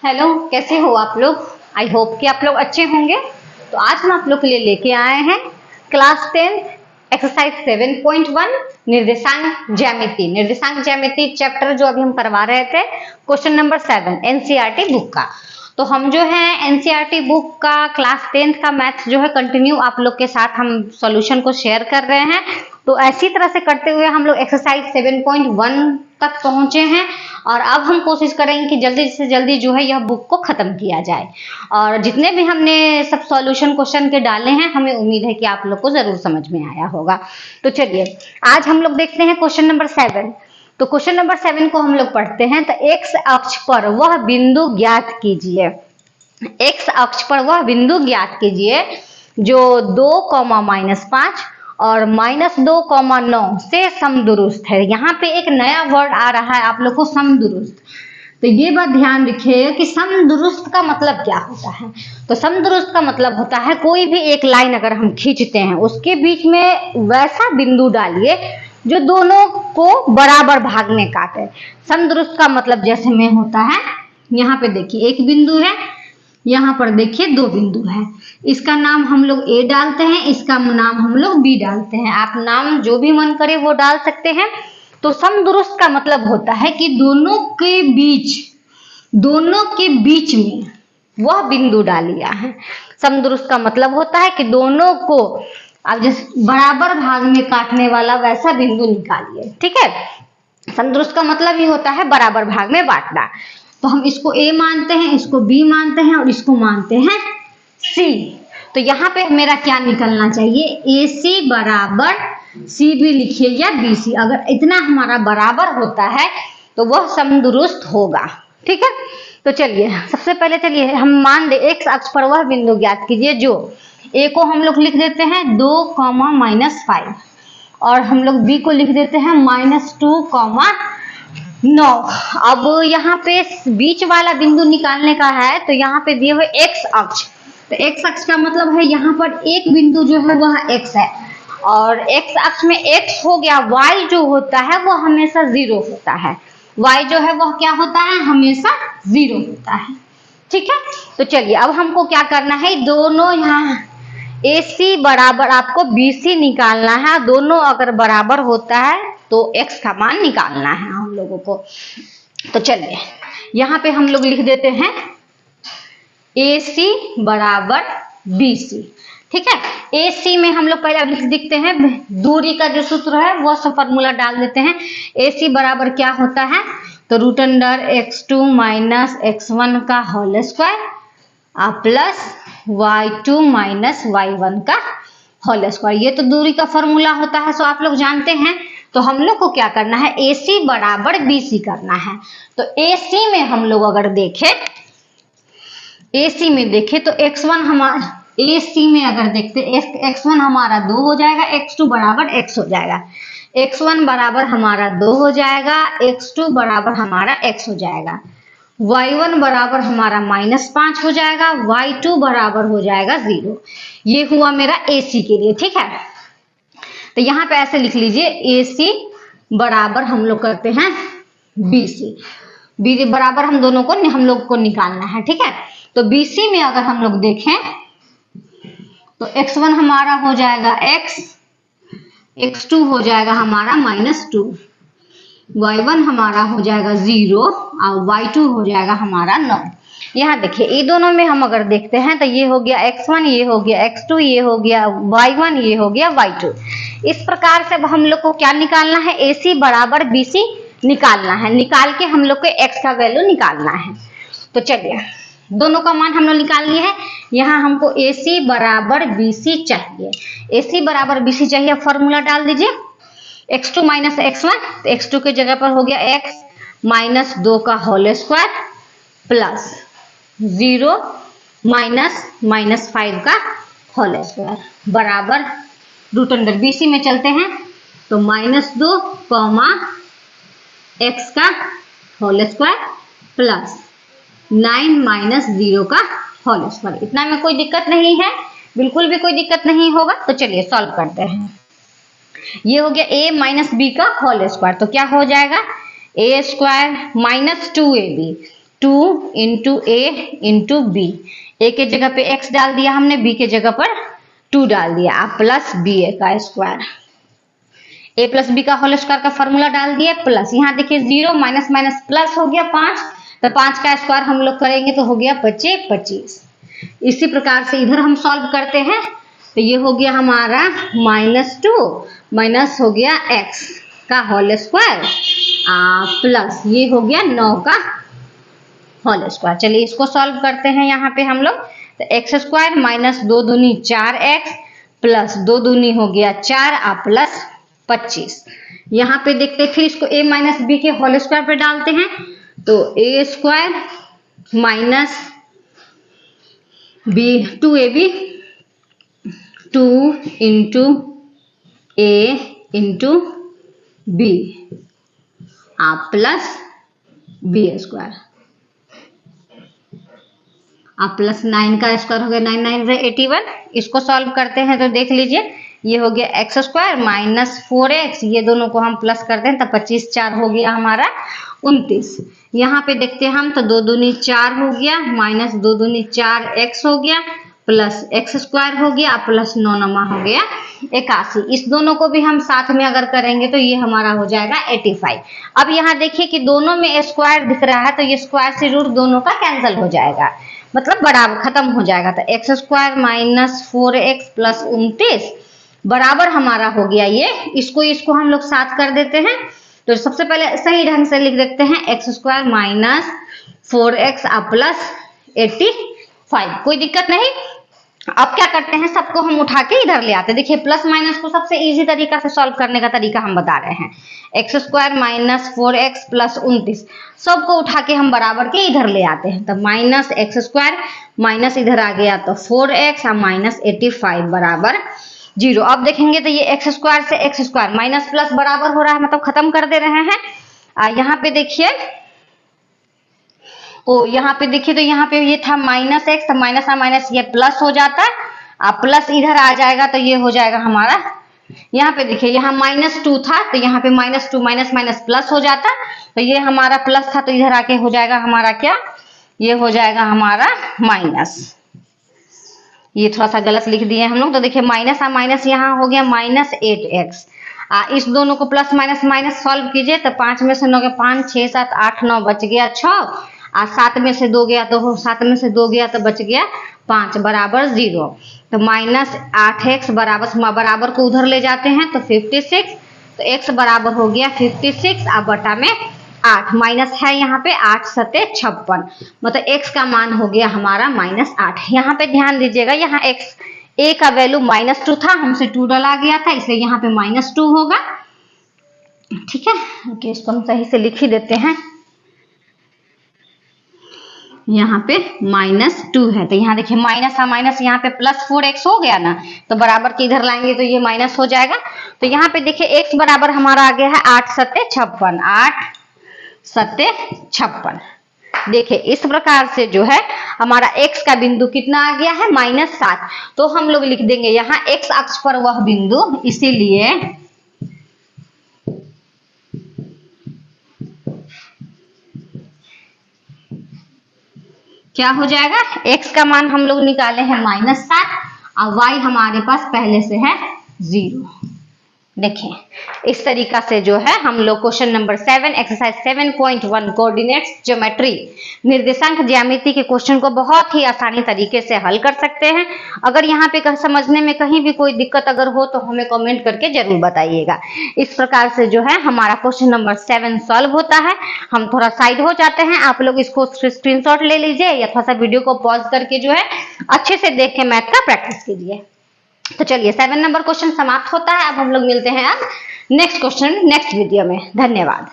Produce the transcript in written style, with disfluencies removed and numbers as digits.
Hello, कैसे हो आप लोग। आई होप कि आप लोग अच्छे होंगे। तो आज हम आप लोग के लिए लेके आए हैं क्लास 10 एक्सरसाइज 7.1 निर्देशांक ज्यामिति चैप्टर जो अभी हम करवा रहे थे, क्वेश्चन नंबर 7 एनसीईआरटी बुक का। तो हम जो है एनसीईआरटी बुक का क्लास 10 का मैथ्स जो है कंटिन्यू आप लोग के साथ हम सॉल्यूशन को शेयर कर रहे हैं। तो ऐसी तरह से करते हुए हम लोग एक्सरसाइज 7.1 तक पहुंचे हैं और अब हम कोशिश करेंगे कि जल्दी से जल्दी जो है यह बुक को खत्म किया जाए। और जितने भी हमने सब सॉल्यूशन क्वेश्चन के डाले हैं, हमें उम्मीद है कि आप लोग को जरूर समझ में आया होगा। तो चलिए आज हम लोग देखते हैं क्वेश्चन नंबर 7। तो क्वेश्चन नंबर 7 को हम लोग पढ़ते हैं। तो एक्स अक्ष पर वह बिंदु ज्ञात कीजिए। एक्स अक्ष पर वह बिंदु ज्ञात कीजिए जो 2,-5 और -2,9 से समदुरुस्त है। यहाँ पे एक नया वर्ड आ रहा है आप लोग को, समदुरुस्त। तो ये बात ध्यान रखिएगा कि समदुरुस्त का मतलब क्या होता है। तो समदुरुस्त का मतलब होता है कोई भी एक लाइन अगर हम खींचते हैं उसके बीच में वैसा बिंदु डालिए जो दोनों को बराबर भाग में काटे। समदुरुस्त का मतलब जैसे में होता है, यहाँ पे देखिए एक बिंदु है, यहाँ पर देखिए दो बिंदु है। इसका नाम हम लोग ए डालते हैं, इसका नाम हम लोग बी डालते हैं। आप नाम जो भी मन करे वो डाल सकते हैं। तो समदुरुस्त का मतलब होता है कि दोनों के बीच में वह बिंदु डालिया है। समदुरुस्त का मतलब होता है कि दोनों को अब जैसे बराबर भाग में काटने वाला वैसा बिंदु निकालिए। ठीक है, समदुरुस्त का मतलब ही होता है बराबर भाग में बांटना। तो हम इसको ए मानते हैं, इसको बी मानते हैं और इसको मानते हैं सी। तो यहाँ पे मेरा क्या निकलना चाहिए, ए सी बराबर सी भी लिखिए या बी सी। अगर इतना हमारा बराबर होता है तो वह समदुरुस्त होगा। ठीक है, तो चलिए सबसे पहले चलिए हम मान दे एक्स अक्ष पर वह बिंदु ज्ञात कीजिए जो ए को हम लोग लिख देते हैं 2,-5 और हम लोग बी को लिख देते हैं -2,9। अब यहाँ पे बीच वाला बिंदु निकालने का है। तो यहाँ पे दिए हुए एक्स अक्ष, तो एक्स अक्ष का मतलब है यहाँ पर एक बिंदु जो है वह एक्स है और एक्स अक्ष में एक्स हो गया। वाई जो होता है वो हमेशा 0 होता है। वाई जो है वह क्या होता है, हमेशा 0 होता है। ठीक है, तो चलिए अब हमको क्या करना है, दोनों यहाँ ए सी बराबर आपको बी सी निकालना है। दोनों अगर बराबर होता है तो x का मान निकालना है हम लोगों को। तो चलिए यहाँ पे हम लोग लिख देते हैं ए सी बराबर बी सी। ठीक है, ए सी में हम लोग पहले लिख दिखते हैं, दूरी का जो सूत्र है वो सब फॉर्मूला डाल देते हैं। ए सी बराबर क्या होता है, तो √x2 - x1 का whole square plus y2 - y1 का होल स्क्वायर। ये तो दूरी का फॉर्मूला होता है, सो आप लोग जानते हैं। तो हम लोग को क्या करना है, ए सी बराबर बी सी करना है। तो ए सी में हम लोग अगर देखें, ए सी में देखें तो x1 हमारा, ए सी में अगर देखते x1 हमारा 2 हो जाएगा, x2 बराबर x हो जाएगा, x1 बराबर हमारा 2 हो जाएगा, x2 बराबर हमारा x हो जाएगा, y1 बराबर हमारा -5 हो जाएगा, y2 बराबर हो जाएगा 0। ये हुआ मेरा ए सी के लिए। ठीक है, तो यहाँ पे ऐसे लिख लीजिए ए सी बराबर हम लोग करते हैं बी सी। बी बराबर हम दोनों को हम लोग को निकालना है। ठीक है, तो बी सी में अगर हम लोग देखें तो x1 हमारा हो जाएगा x, x2 हो जाएगा हमारा -2, y1 हमारा हो जाएगा 0 और y2 हो जाएगा हमारा 9। यहाँ देखिए ये दोनों में हम अगर देखते हैं तो ये हो गया x1, ये हो गया x2, ये हो गया y1, ये हो गया y2। इस प्रकार से अब हम लोग को क्या निकालना है, ए सी बराबर बी सी निकालना है। निकाल के हम लोग को x का वैल्यू निकालना है। तो चलिए दोनों का मान हम लोग निकाल लिए हैं। यहाँ हमको ए सी बराबर बी सी चाहिए। ए सी बराबर बी सी चाहिए, फॉर्मूला डाल दीजिए x2 - x1। तो x2 के जगह पर हो गया x -2 का होल स्क्वायर प्लस 0 -5 का होल स्क्वायर बराबर √BC में चलते हैं तो -2, x का होल स्क्वायर प्लस 9 - 0 का होल स्क्वायर। इतना में कोई दिक्कत नहीं है, बिल्कुल भी कोई दिक्कत नहीं होगा। तो चलिए सॉल्व करते हैं। ये हो गया a - b का होल स्क्वायर, तो क्या हो जाएगा a² - 2ab 2 इंटू ए इंटू बी। ए के जगह पे x डाल दिया हमने, b के जगह पर 2 डाल दिया, अब प्लस बी ए का स्क्वायर, ए प्लस बी का होल स्क्वायर का फॉर्मूला डाल दिया, प्लस यहाँ देखिए 0 माइनस माइनस प्लस हो गया 5, तो 5 का स्क्वायर हम लोग करेंगे तो हो गया 25 25। इसी प्रकार से इधर हम सॉल्व करते हैं, तो ये हो गया हमारा -2 माइनस हो गया x का होल स्क्वायर प्लस ये हो गया 9 का होल स्क्वायर। चलिए इसको सॉल्व करते हैं यहाँ पे हम लोग, तो एक्स स्क्वायर माइनस 2 दूनी 4x प्लस 2 दूनी हो गया 4 प्लस 25। यहाँ पे देखते हैं फिर इसको a माइनस बी के होल स्क्वायर पे डालते हैं, तो a square minus B 2ab 2 into a into B plus B square plus 9 का स्क्वायर हो गया 9 9 से 81। इसको सॉल्व करते हैं तो देख लीजिए ये हो गया एक्स स्क्वायर माइनस 4x, ये दोनों को हम प्लस करते हैं तो 25 4 हो गया हमारा 29। यहाँ पे देखते हैं हम तो 2 दूनी 4 हो गया माइनस 2 दूनी 4x हो गया प्लस एक्स स्क्वायर हो गया प्लस 9 नमा हो गया 81। इस दोनों को भी हम साथ में अगर करेंगे तो ये हमारा हो जाएगा 85। अब यहाँ देखिए कि दोनों में स्क्वायर दिख रहा है, तो ये स्क्वायर से रूट दोनों का कैंसिल हो जाएगा, मतलब बराबर खत्म हो जाएगा। तो x square minus 4x plus 29 बराबर हमारा हो गया ये, इसको हम लोग साथ कर देते हैं। तो सबसे पहले सही ढंग से लिख देते हैं x square minus 4x plus 85, कोई दिक्कत नहीं। अब क्या करते हैं, सबको हम उठा के इधर ले आते हैं। देखिए प्लस माइनस को सबसे इजी तरीका से सॉल्व करने का तरीका हम बता रहे हैं। X square minus 4x plus 29 सबको उठा के हम बराबर के इधर ले आते हैं, तो माइनस एक्स स्क्वायर माइनस इधर आ गया तो 4x माइनस 85 बराबर 0। अब देखेंगे तो ये एक्स स्क्वायर से एक्स स्क्वायर माइनस प्लस बराबर हो रहा है, मतलब खत्म कर दे रहे हैं। यहाँ पे देखिए यहाँ पे देखिए तो यहाँ पे ये था माइनस एक्स, तो माइनस माइनस ये प्लस हो जाता है, प्लस इधर आ जाएगा तो ये हो जाएगा हमारा, यहाँ पे देखिए यहाँ -2 था तो यहाँ पे -2 माइनस माइनस प्लस हो जाता, तो ये हमारा प्लस था तो इधर आके हो जाएगा हमारा क्या, ये हो जाएगा हमारा माइनस। ये थोड़ा सा गलत लिख दिए हम लोग, तो देखिए माइनस माइनस यहाँ हो गया -8x। इस दोनों को प्लस माइनस माइनस सॉल्व कीजिए तो 5 में से 9 गया 5 6 7 8 9 बच गया 6, 7 में से 2 गया तो 7 में से 2 गया तो बच गया 5 बराबर 0। तो -8x बराबर को उधर ले जाते हैं तो 56, तो x बराबर हो गया 56 बटा में 8, माइनस है यहाँ पे 8 सते 56, मतलब x का मान हो गया हमारा -8। यहाँ पे ध्यान दीजिएगा, यहाँ x a का वैल्यू -2 था, हमसे 2 डाला गया था इसलिए यहाँ पे -2 होगा, ठीक है। ओके, इसको हम सही से लिख ही देते हैं। यहाँ पे -2 है तो यहाँ देखिए माइनस माइनस यहाँ पे प्लस 4x हो गया ना, तो बराबर के इधर लाएंगे तो ये माइनस हो जाएगा। तो यहाँ पे देखिए x बराबर हमारा आ गया है 8 सते 56, 8 सते 56। देखिए इस प्रकार से जो है हमारा x का बिंदु कितना आ गया है -7, तो हम लोग लिख देंगे यहाँ x अक्ष पर वह बिंदु, इसीलिए क्या हो जाएगा, x का मान हम लोग निकाले हैं -7 और y हमारे पास पहले से है 0। देखिए इस तरीका से जो है हम लोग question number 7 exercise 7.1 coordinates geometry निर्देशांक ज्यामिति के क्वेश्चन को बहुत ही आसानी तरीके से हल कर सकते हैं। अगर यहाँ पे समझने में कहीं भी कोई दिक्कत अगर हो तो हमें कमेंट करके जरूर बताइएगा। इस प्रकार से जो है हमारा क्वेश्चन नंबर 7 सॉल्व होता है। हम थोड़ा साइड हो जाते हैं, आप लोग इसको स्क्रीनशॉट ले लीजिए या थोड़ा सा वीडियो को पॉज करके जो है अच्छे से देख के मैथ का प्रैक्टिस कीजिए। तो चलिए 7 नंबर क्वेश्चन समाप्त होता है। अब हम लोग मिलते हैं अब नेक्स्ट क्वेश्चन नेक्स्ट वीडियो में। धन्यवाद।